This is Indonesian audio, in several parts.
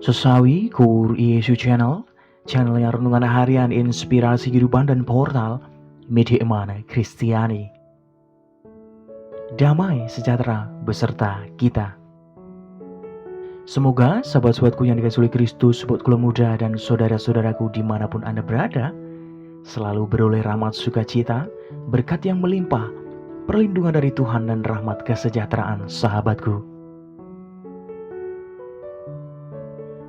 Sesawi Kur Yesu Channel yang renungan harian inspirasi kehidupan dan portal media emana Kristiani. Damai sejahtera beserta kita. Semoga sahabat-sahabatku yang dikasihi oleh Kristus, sobat kula muda dan saudara-saudaraku dimanapun Anda berada, selalu beroleh rahmat sukacita, berkat yang melimpah, perlindungan dari Tuhan dan rahmat kesejahteraan sahabatku.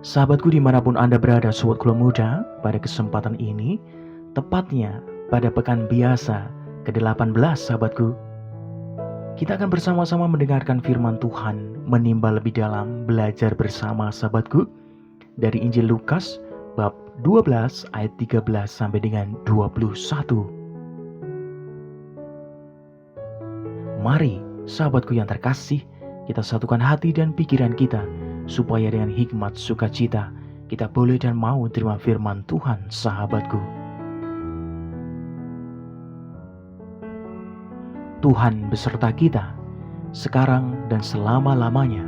Sahabatku dimanapun Anda berada, sobat kula muda, pada kesempatan ini, tepatnya pada pekan biasa ke-18 sahabatku, kita akan bersama-sama mendengarkan firman Tuhan, menimba lebih dalam, belajar bersama sahabatku, dari Injil Lukas, bab 12 ayat 13 sampai dengan 21. Mari, sahabatku yang terkasih, kita satukan hati dan pikiran kita, supaya dengan hikmat sukacita kita boleh dan mau terima firman Tuhan sahabatku. Tuhan beserta kita sekarang dan selama-lamanya.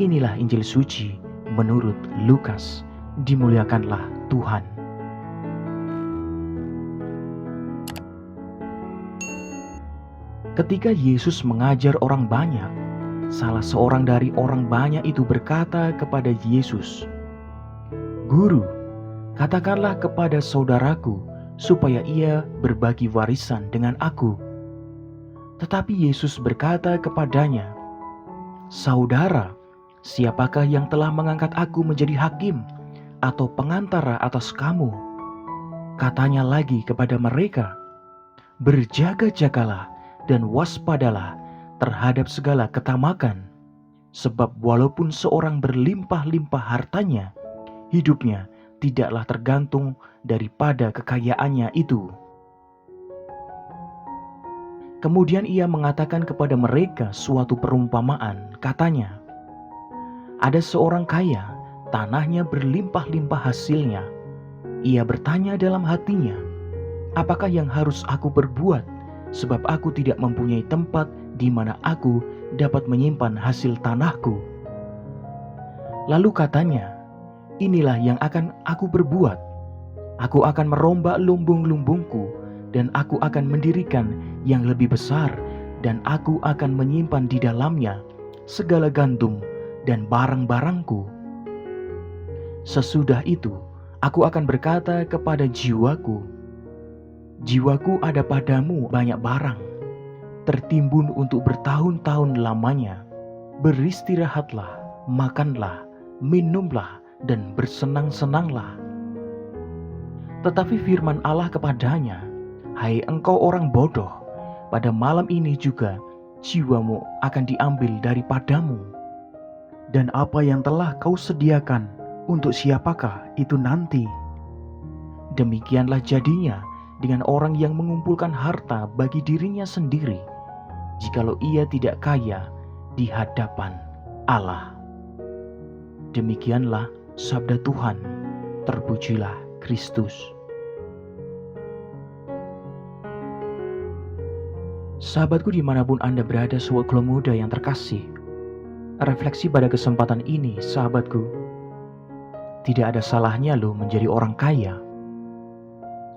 Inilah Injil suci menurut Lukas. Dimuliakanlah Tuhan. Ketika Yesus mengajar orang banyak, salah seorang dari orang banyak itu berkata kepada Yesus, "Guru, katakanlah kepada saudaraku supaya ia berbagi warisan dengan aku." Tetapi Yesus berkata kepadanya, "Saudara, siapakah yang telah mengangkat aku menjadi hakim atau pengantara atas kamu?" Katanya lagi kepada mereka, "Berjaga-jagalah dan waspadalah terhadap segala ketamakan, sebab walaupun seorang berlimpah-limpah hartanya, hidupnya tidaklah tergantung daripada kekayaannya itu." Kemudian ia mengatakan kepada mereka suatu perumpamaan, katanya, "Ada seorang kaya, tanahnya berlimpah-limpah hasilnya. Ia bertanya dalam hatinya, 'Apakah yang harus aku perbuat, sebab aku tidak mempunyai tempat di mana aku dapat menyimpan hasil tanahku?' Lalu katanya, 'Inilah yang akan aku perbuat. Aku akan merombak lumbung-lumbungku, dan aku akan mendirikan yang lebih besar, dan aku akan menyimpan di dalamnya segala gandum dan barang-barangku. Sesudah itu, aku akan berkata kepada jiwaku, jiwaku, ada padamu banyak barang, tertimbun untuk bertahun-tahun lamanya. Beristirahatlah, makanlah, minumlah, dan bersenang-senanglah.' Tetapi firman Allah kepadanya, 'Hai engkau orang bodoh, pada malam ini juga jiwamu akan diambil daripadamu. Dan apa yang telah kau sediakan, untuk siapakah itu nanti?' Demikianlah jadinya dengan orang yang mengumpulkan harta bagi dirinya sendiri, jikalau ia tidak kaya di hadapan Allah." Demikianlah sabda Tuhan. Terpujilah Kristus. Sahabatku dimanapun Anda berada, sobat kula muda yang terkasih, refleksi pada kesempatan ini sahabatku, tidak ada salahnya loh menjadi orang kaya.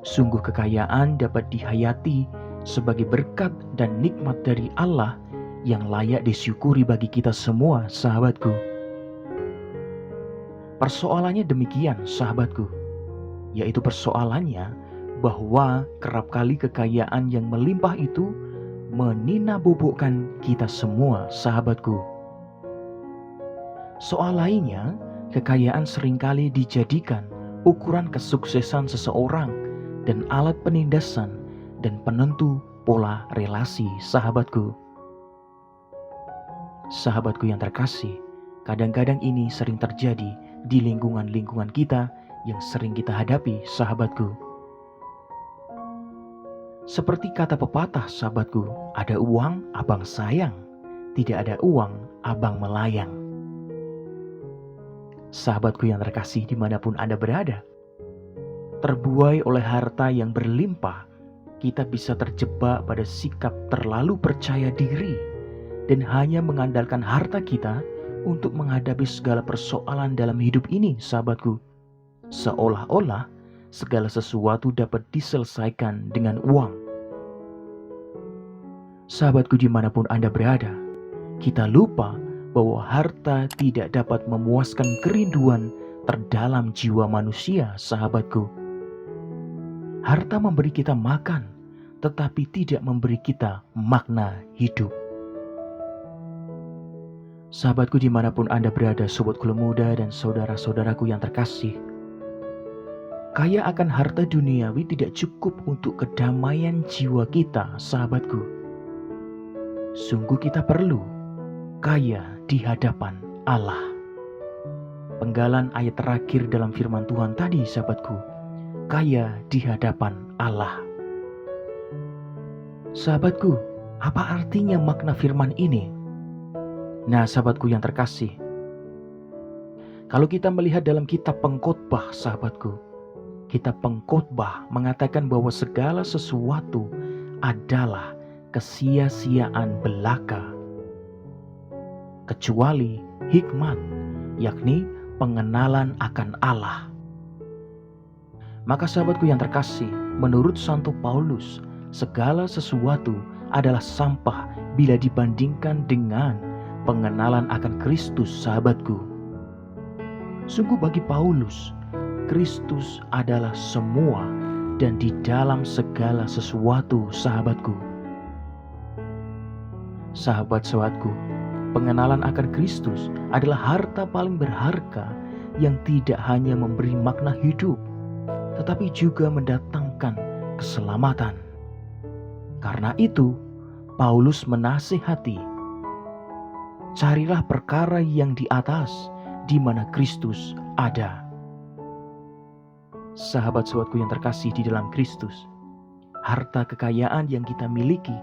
Sungguh kekayaan dapat dihayati sebagai berkat dan nikmat dari Allah yang layak disyukuri bagi kita semua sahabatku. Persoalannya demikian sahabatku, yaitu persoalannya bahwa kerap kali kekayaan yang melimpah itu meninabobokkan kita semua sahabatku. Soal lainnya, kekayaan seringkali dijadikan ukuran kesuksesan seseorang dan alat penindasan dan penentu pola relasi sahabatku. Sahabatku yang terkasih, kadang-kadang ini sering terjadi di lingkungan-lingkungan kita yang sering kita hadapi sahabatku. Seperti kata pepatah sahabatku, ada uang abang sayang, tidak ada uang abang melayang. Sahabatku yang terkasih dimanapun Anda berada, terbuai oleh harta yang berlimpah, kita bisa terjebak pada sikap terlalu percaya diri dan hanya mengandalkan harta kita untuk menghadapi segala persoalan dalam hidup ini, sahabatku. Seolah-olah segala sesuatu dapat diselesaikan dengan uang. Sahabatku, dimanapun Anda berada, kita lupa bahwa harta tidak dapat memuaskan kerinduan terdalam jiwa manusia, sahabatku. Harta memberi kita makan, tetapi tidak memberi kita makna hidup. Sahabatku, dimanapun Anda berada, sobat kula muda dan saudara-saudaraku yang terkasih, kaya akan harta duniawi tidak cukup untuk kedamaian jiwa kita, sahabatku. Sungguh kita perlu kaya di hadapan Allah. Penggalan ayat terakhir dalam firman Tuhan tadi, sahabatku, kaya di hadapan Allah. Sahabatku, apa artinya makna firman ini? Nah, sahabatku yang terkasih, kalau kita melihat dalam kitab Pengkhotbah, sahabatku, kitab Pengkhotbah mengatakan bahwa segala sesuatu adalah kesia-siaan belaka, kecuali hikmat, yakni pengenalan akan Allah. Maka sahabatku yang terkasih, menurut Santo Paulus, segala sesuatu adalah sampah bila dibandingkan dengan pengenalan akan Kristus, sahabatku. Sungguh bagi Paulus, Kristus adalah semua dan di dalam segala sesuatu, sahabatku. Sahabat-sahabatku, pengenalan akan Kristus adalah harta paling berharga yang tidak hanya memberi makna hidup, tetapi juga mendatangkan keselamatan. Karena itu, Paulus menasihati, carilah perkara yang di atas, di mana Kristus ada. Sahabat-sahabatku yang terkasih di dalam Kristus, harta kekayaan yang kita miliki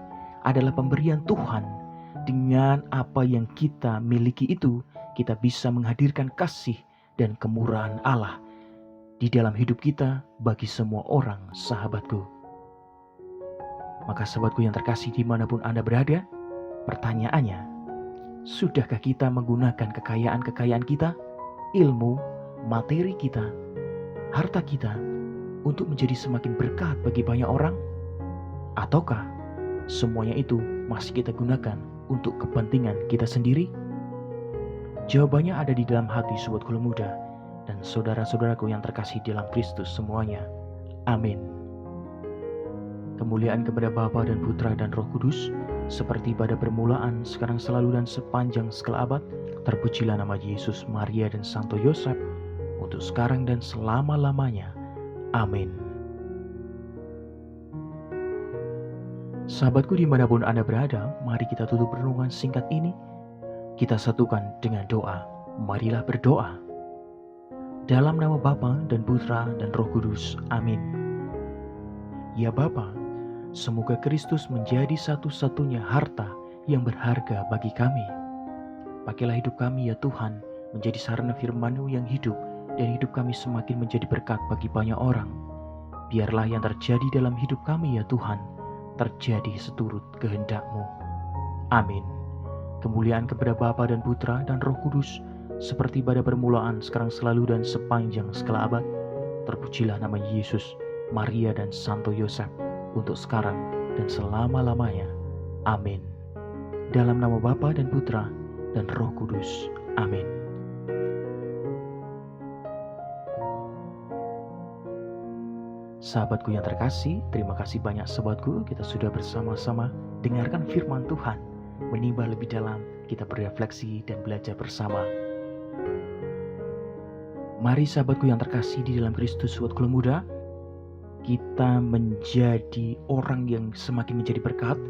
adalah pemberian Tuhan. Dengan apa yang kita miliki itu, kita bisa menghadirkan kasih dan kemurahan Allah di dalam hidup kita bagi semua orang, sahabatku. Maka sahabatku yang terkasih dimanapun Anda berada, pertanyaannya, sudahkah kita menggunakan kekayaan-kekayaan kita, ilmu, materi kita, harta kita untuk menjadi semakin berkat bagi banyak orang? Ataukah semuanya itu masih kita gunakan untuk kepentingan kita sendiri? Jawabannya ada di dalam hati sobat kula muda dan saudara-saudaraku yang terkasih dalam Kristus semuanya. Amin. Kemuliaan kepada Bapa dan Putra dan Roh Kudus, seperti pada permulaan, sekarang, selalu, dan sepanjang segala abad. Terpujilah nama Yesus, Maria, dan Santo Yosef, untuk sekarang dan selama-lamanya. Amin. Sahabatku dimanapun Anda berada, mari kita tutup renungan singkat ini. Kita satukan dengan doa. Marilah berdoa. Dalam nama Bapa dan Putra dan Roh Kudus. Amin. Ya Bapa, semoga Kristus menjadi satu-satunya harta yang berharga bagi kami. Pakailah hidup kami ya Tuhan, menjadi sarana firman-Mu yang hidup, dan hidup kami semakin menjadi berkat bagi banyak orang. Biarlah yang terjadi dalam hidup kami ya Tuhan, terjadi seturut kehendak-Mu. Amin. Kemuliaan kepada Bapa dan Putra dan Roh Kudus, seperti pada permulaan, sekarang, selalu, dan sepanjang segala abad. Terpujilah nama Yesus, Maria, dan Santo Yosef, untuk sekarang dan selama-lamanya. Amin. Dalam nama Bapa dan Putra dan Roh Kudus. Amin. Sahabatku yang terkasih, terima kasih banyak sahabatku, kita sudah bersama-sama dengarkan firman Tuhan, menimba lebih dalam, kita berefleksi dan belajar bersama. Mari sahabatku yang terkasih di dalam Kristus, sahabatku muda, kita menjadi orang yang semakin menjadi berkat,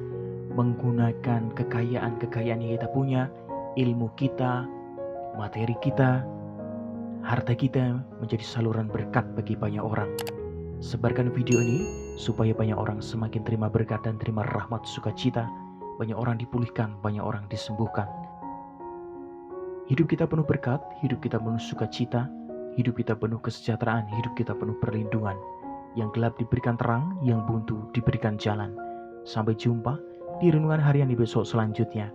menggunakan kekayaan-kekayaan yang kita punya, ilmu kita, materi kita, harta kita menjadi saluran berkat bagi banyak orang. Sebarkan video ini supaya banyak orang semakin terima berkat dan terima rahmat sukacita, banyak orang dipulihkan, banyak orang disembuhkan. Hidup kita penuh berkat, hidup kita penuh sukacita, hidup kita penuh kesejahteraan, hidup kita penuh perlindungan. Yang gelap diberikan terang, yang buntu diberikan jalan. Sampai jumpa di renungan harian di besok selanjutnya.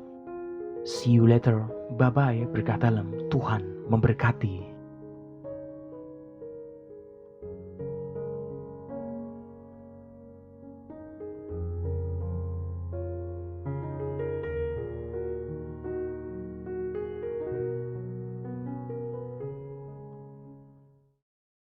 See you later. Bye-bye, berkata dalam. Tuhan memberkati.